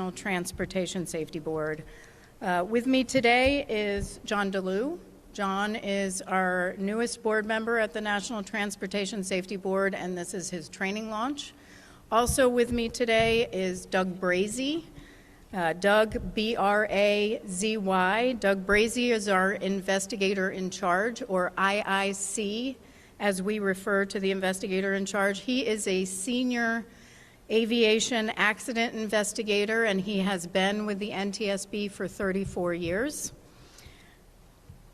National Transportation Safety Board. With me today is John DeLue. John is our newest board member at the National Transportation Safety Board, and this is his training launch. Also with me today is Doug Brazy. Doug, B-R-A-Z-Y. Doug Brazy is our investigator in charge, or IIC, as we refer to the investigator in charge. He is a senior aviation accident investigator, and he has been with the NTSB for 34 years.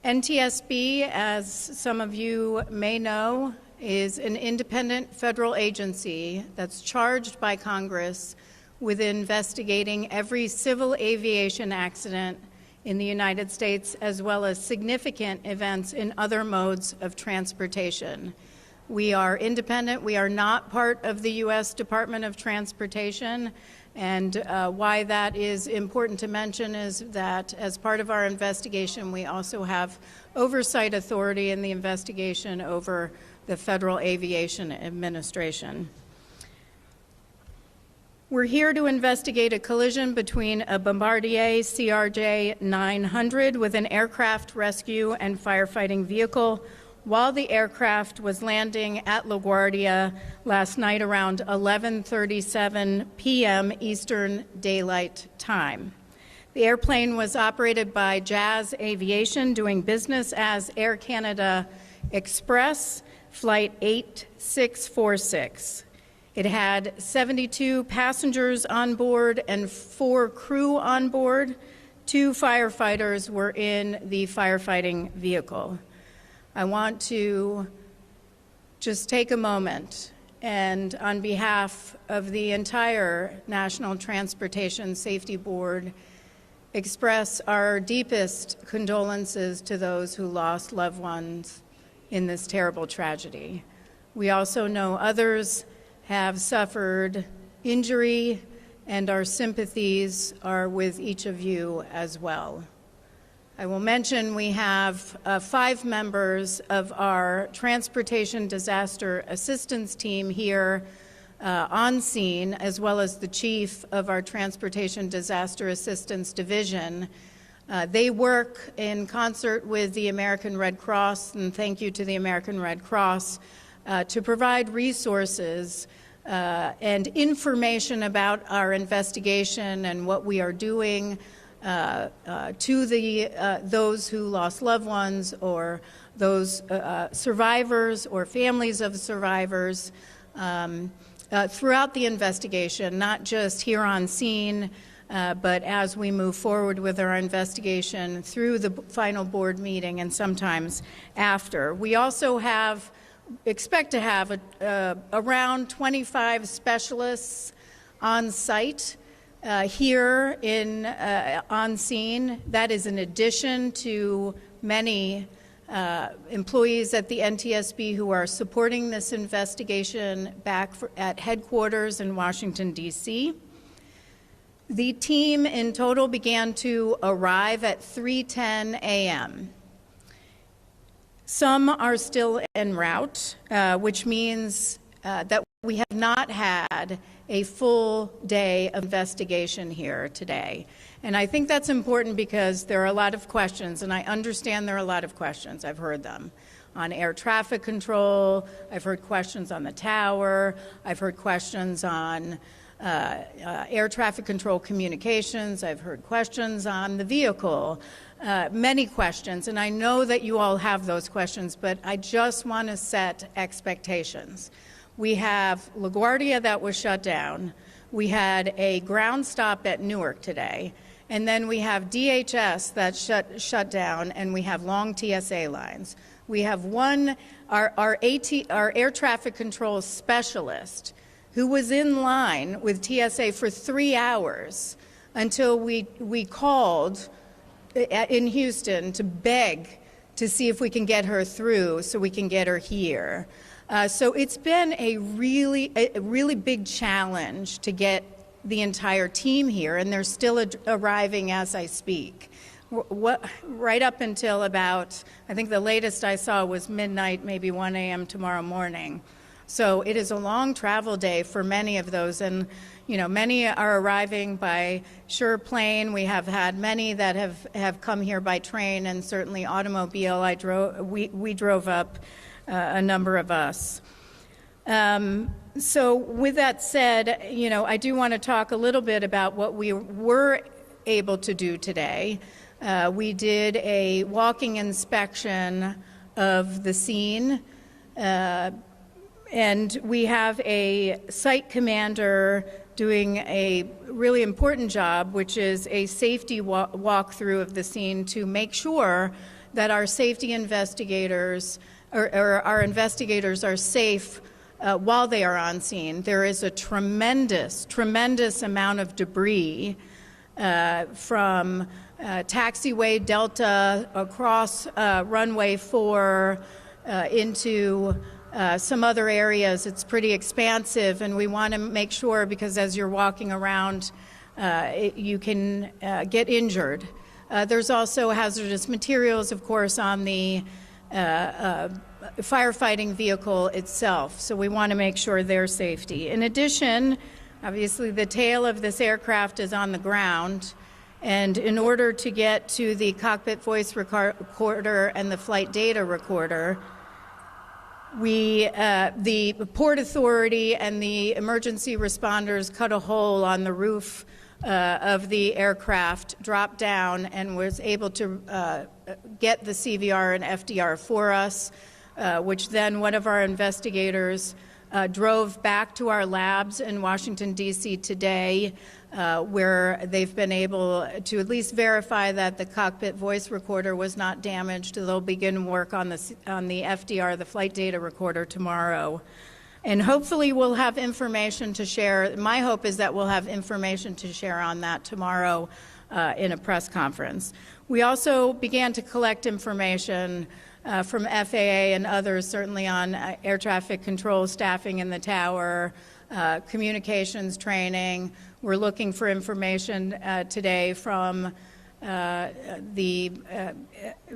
NTSB, as some of you may know, is an independent federal agency that's charged by Congress with investigating every civil aviation accident in the United States, as well as significant events in other modes of transportation. We are independent. We are not part of the U.S. Department of Transportation. And why that is important to mention is that as part of our investigation, we also have oversight authority in the investigation over the Federal Aviation Administration. We're here to investigate a collision between a Bombardier CRJ 900 with an aircraft rescue and firefighting vehicle while the aircraft was landing at LaGuardia last night around 11:37 p.m. Eastern Daylight Time. The airplane was operated by Jazz Aviation, doing business as Air Canada Express, Flight 8646. It had 72 passengers on board and 4 crew on board. 2 firefighters were in the firefighting vehicle. I want to just take a moment and, on behalf of the entire National Transportation Safety Board, express our deepest condolences to those who lost loved ones in this terrible tragedy. We also know others have suffered injury, and our sympathies are with each of you as well. I will mention we have 5 members of our Transportation Disaster Assistance Team here on scene, as well as the chief of our Transportation Disaster Assistance Division. They work in concert with the American Red Cross, and thank you to the American Red Cross, to provide resources and information about our investigation and what we are doing to those who lost loved ones, or those survivors or families of survivors throughout the investigation, not just here on scene, but as we move forward with our investigation through the final board meeting and sometimes after. We also expect to have around 25 specialists on site here on scene. That is in addition to many employees at the NTSB who are supporting this investigation back at headquarters in Washington, D.C. The team in total began to arrive at 3:10 a.m. Some are still en route, which means that we have not had a full day of investigation here today. And I think that's important because there are a lot of questions, and I understand there are a lot of questions. I've heard them on air traffic control. I've heard questions on the tower. I've heard questions on air traffic control communications. I've heard questions on the vehicle. Many questions, and I know that you all have those questions, but I just want to set expectations. We have LaGuardia that was shut down. We had a ground stop at Newark today, and then we have DHS that shut down, and we have long TSA lines. We have our air traffic control specialist who was in line with TSA for 3 hours until we called in Houston to beg to see if we can get her through so we can get her here. So it's been a really big challenge to get the entire team here, and they're still arriving as I speak. Right up until about, I think the latest I saw was midnight, maybe 1 a.m. tomorrow morning. So it is a long travel day for many of those, and many are arriving by sure plane. We have had many that have come here by train, and certainly automobile. We drove up, a number of us. So with that said, I do want to talk a little bit about what we were able to do today. We did a walking inspection of the scene, and we have a site commander doing a really important job, which is a safety walkthrough of the scene to make sure that our safety investigators or our investigators are safe while they are on scene. There is a tremendous amount of debris from taxiway Delta across runway 4 into some other areas. It's pretty expansive, and we want to make sure, because as you're walking around, you can get injured. There's also hazardous materials, of course, on the firefighting vehicle itself, so we want to make sure their safety. In addition, obviously the tail of this aircraft is on the ground, and in order to get to the cockpit voice recorder and the flight data recorder, the Port Authority and the emergency responders cut a hole on the roof of the aircraft, dropped down, and was able to get the CVR and FDR for us, which then one of our investigators drove back to our labs in Washington, D.C. today, where they've been able to at least verify that the cockpit voice recorder was not damaged. They'll begin work on the FDR, the flight data recorder, tomorrow. And hopefully we'll have information to share. My hope is that we'll have information to share on that tomorrow in a press conference. We also began to collect information from FAA and others, certainly on air traffic control staffing in the tower, communications training. We're looking for information today from the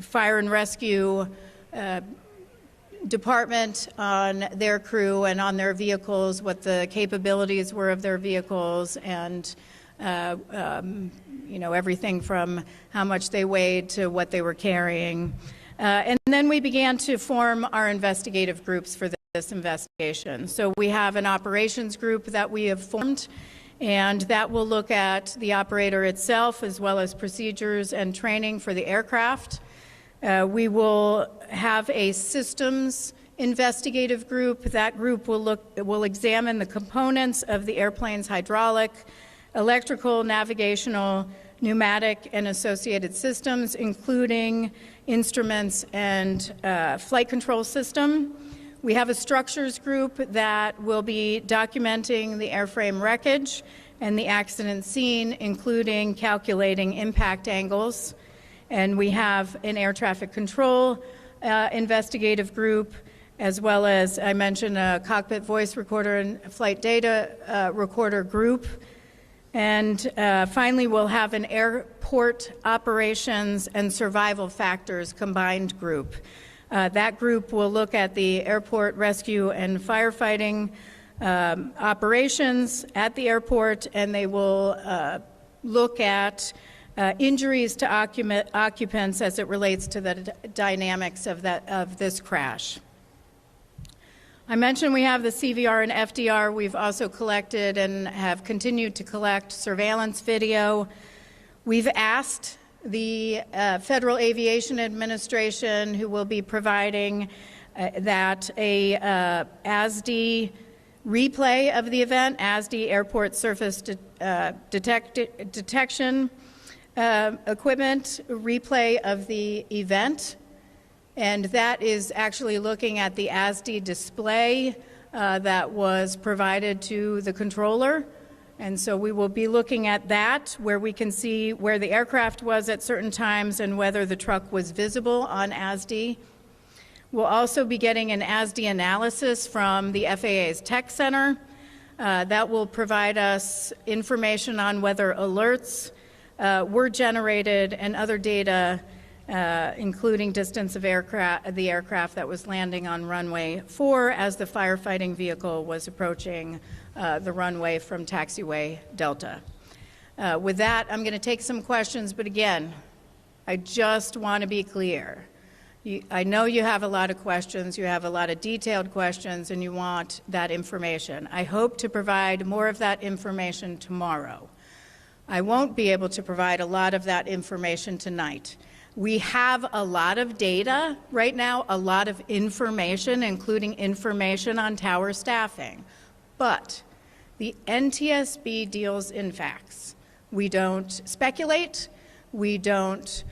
Fire and Rescue Department on their crew and on their vehicles, what the capabilities were of their vehicles, and everything from how much they weighed to what they were carrying. And then we began to form our investigative groups for this investigation. So we have an operations group that we have formed, and that will look at the operator itself as well as procedures and training for the aircraft. We will have a systems investigative group. That group will examine the components of the airplane's hydraulic, electrical, navigational, pneumatic, and associated systems, including instruments and flight control system. We have a structures group that will be documenting the airframe wreckage and the accident scene, including calculating impact angles. And we have an air traffic control investigative group, as well as, I mentioned, a cockpit voice recorder and flight data recorder group. And finally, we'll have an airport operations and survival factors combined group. That group will look at the airport rescue and firefighting operations at the airport, and they will look at injuries to occupants as it relates to the dynamics of this crash. I mentioned we have the CVR and FDR. We've also collected and have continued to collect surveillance video. We've asked the Federal Aviation Administration, who will be providing that a ASD replay of the event, ASD Airport Surface Detection Equipment replay of the event. And that is actually looking at the ASD display that was provided to the controller. And so we will be looking at that, where we can see where the aircraft was at certain times and whether the truck was visible on ASD. We'll also be getting an ASD analysis from the FAA's Tech Center. That will provide us information on whether alerts were generated and other data including distance of the aircraft that was landing on runway 4 as the firefighting vehicle was approaching the runway from taxiway Delta. With that, I'm going to take some questions, but again, I just want to be clear. I know you have a lot of questions, you have a lot of detailed questions, and you want that information. I hope to provide more of that information tomorrow. I won't be able to provide a lot of that information tonight. We have a lot of data right now, a lot of information, including information on tower staffing. But the NTSB deals in facts. We don't speculate. We don't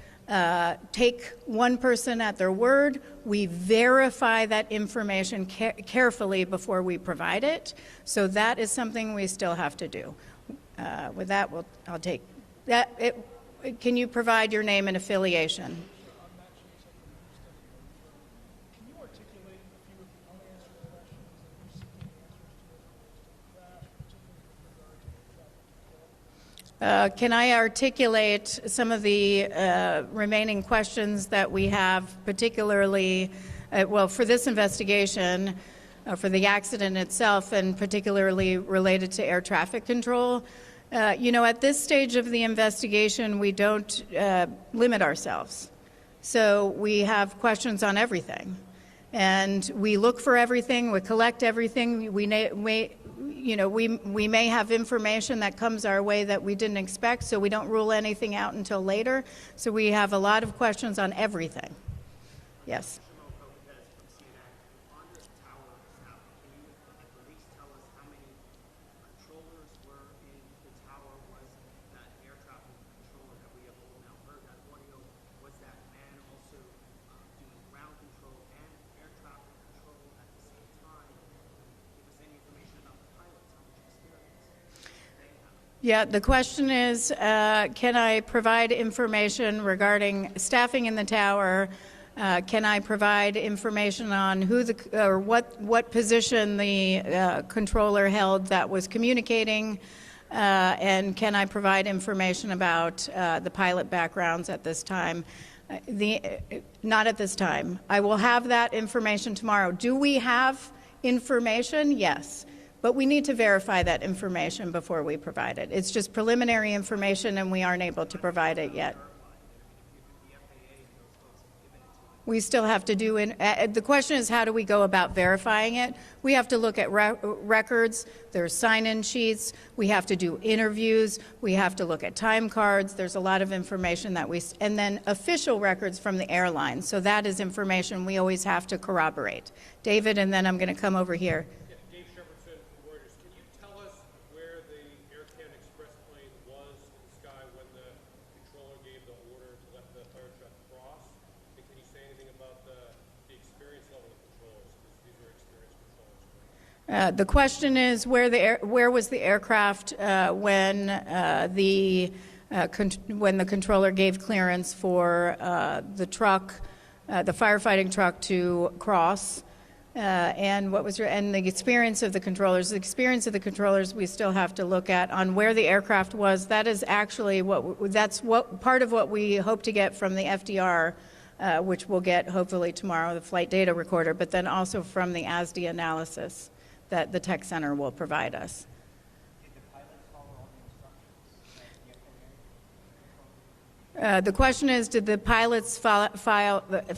take one person at their word. We verify that information carefully before we provide it. So that is something we still have to do. With that, I'll take that. Can you provide your name and affiliation? Can you articulate a few of the unanswered questions that you're seeking answers to with crash, particularly with regard to traffic control? Can I articulate some of the remaining questions that we have, particularly, for this investigation, for the accident itself, and particularly related to air traffic control? At this stage of the investigation, we don't limit ourselves. So we have questions on everything. And we look for everything, we collect everything. We may have information that comes our way that we didn't expect, so we don't rule anything out until later. So we have a lot of questions on everything. Yes. Yeah, the question is, can I provide information regarding staffing in the tower? Can I provide information on what position the controller held that was communicating? And can I provide information about the pilot backgrounds at this time? Not at this time. I will have that information tomorrow. Do we have information? Yes. But we need to verify that information before we provide it. It's just preliminary information, and we aren't able to provide it yet. We still have to do the question is, how do we go about verifying it? We have to look at records. There's sign-in sheets. We have to do interviews. We have to look at time cards. There's a lot of information and then official records from the airline. So that is information we always have to corroborate. David, and then I'm going to come over here. The question is, where was the aircraft when the controller gave clearance for the firefighting truck to cross, and the experience of the controllers? The experience of the controllers we still have to look at on where the aircraft was. That is actually part of what we hope to get from the FDR, which we'll get hopefully tomorrow, the flight data recorder, but then also from the ASDI analysis that the tech center will provide us. Did the pilots follow all the instructions? The question is, did the pilots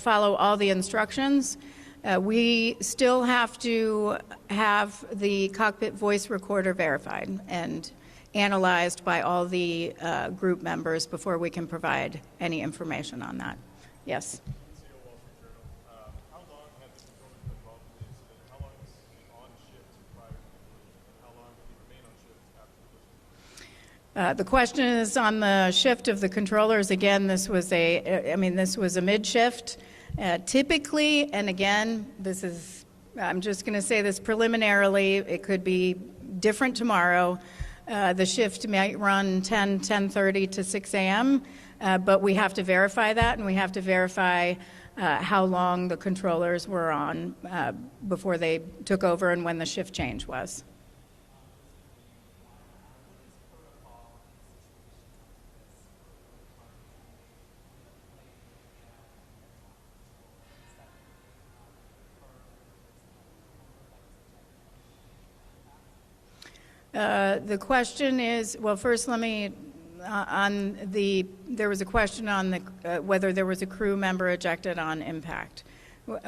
follow all the instructions? We still have to have the cockpit voice recorder verified and analyzed by all the group members before we can provide any information on that. Yes. The question is on the shift of the controllers. Again, this was a mid-shift. Typically, and again, I'm just going to say this preliminarily, it could be different tomorrow. The shift might run 10:30 to 6 a.m., but we have to verify that, and we have to verify how long the controllers were on before they took over and when the shift change was. The question is, well, first let me, there was a question on whether there was a crew member ejected on impact.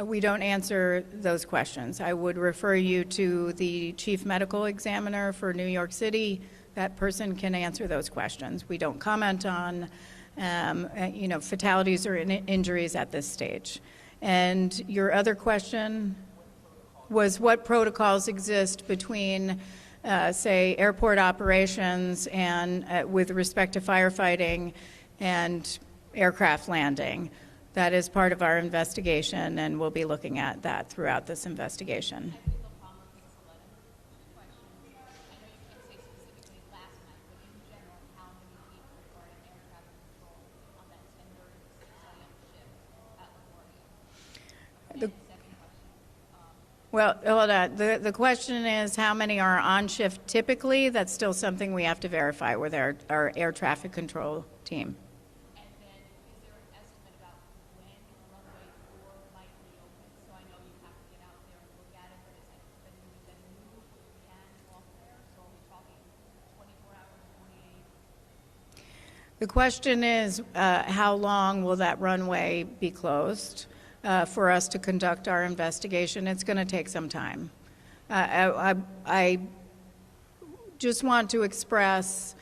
We don't answer those questions. I would refer you to the chief medical examiner for New York City. That person can answer those questions. We don't comment on, fatalities or injuries at this stage. And your other question was what protocols exist between, say, airport operations and with respect to firefighting and aircraft landing. That is part of our investigation, and we'll be looking at that throughout this investigation. Well, hold on. The question is how many are on shift typically. That's still something we have to verify with our air traffic control team. And then is there an estimate about when runway 4 might reopen? So I know you have to get out there and look at it, but is it that you would then move can off there? So are we talking 24 hours, 48? The question is how long will that runway be closed? For us to conduct our investigation. It's going to take some time. I just want to express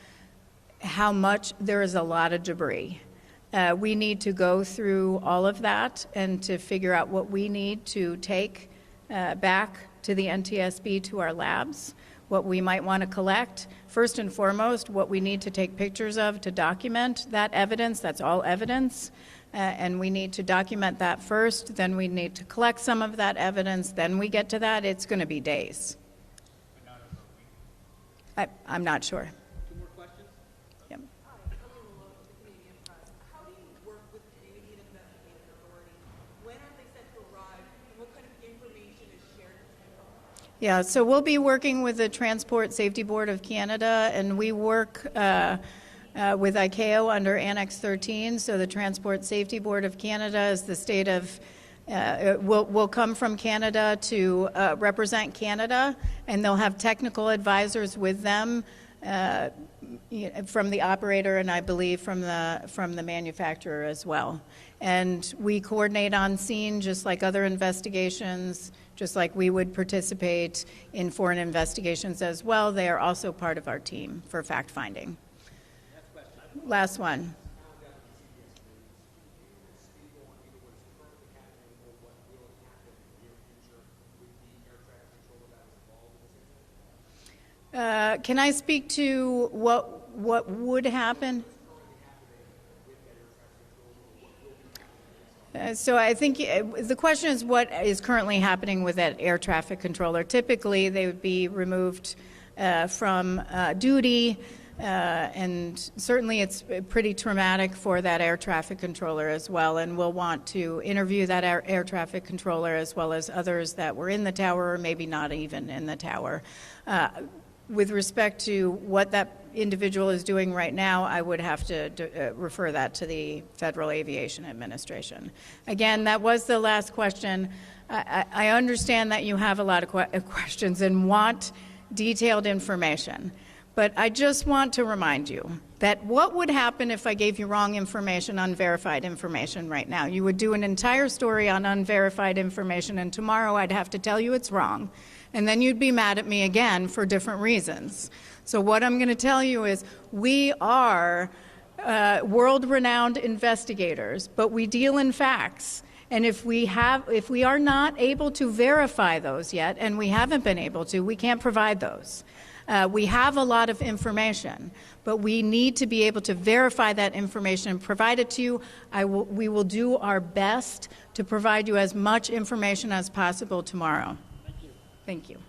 how much there is a lot of debris. We need to go through all of that and to figure out what we need to take back to the NTSB, to our labs, what we might want to collect. First and foremost, what we need to take pictures of to document that evidence. That's all evidence. And we need to document that first, then we need to collect some of that evidence, then we get to that. It's going to be days. But not over a week? I'm not sure. 2 more questions? Yep. Hi, I'm Malone with the Canadian Press. How do you work with Canadian Investigative Authority? When are they set to arrive? And what kind of information is shared with them? Yeah, so we'll be working with the Transport Safety Board of Canada, and we work with ICAO under Annex 13. So the Transport Safety Board of Canada is the state of, will come from Canada to represent Canada, and they'll have technical advisors with them from the operator and I believe from the manufacturer as well. And we coordinate on scene just like other investigations, just like we would participate in foreign investigations as well. They are also part of our team for fact finding. Last one. Can I speak to what would happen? So I think the question is what is currently happening with that air traffic controller. Typically, they would be removed from duty. And certainly it's pretty traumatic for that air traffic controller as well, and we'll want to interview that air traffic controller as well as others that were in the tower or maybe not even in the tower. With respect to what that individual is doing right now, I would have to refer that to the Federal Aviation Administration. Again, that was the last question. I understand that you have a lot of questions and want detailed information. But I just want to remind you that what would happen if I gave you wrong information, unverified information right now? You would do an entire story on unverified information, and tomorrow I'd have to tell you it's wrong. And then you'd be mad at me again for different reasons. So what I'm going to tell you is we are world-renowned investigators, but we deal in facts. And if we are not able to verify those yet, and we haven't been able to, we can't provide those. We have a lot of information, but we need to be able to verify that information and provide it to you. We will do our best to provide you as much information as possible tomorrow. Thank you. Thank you.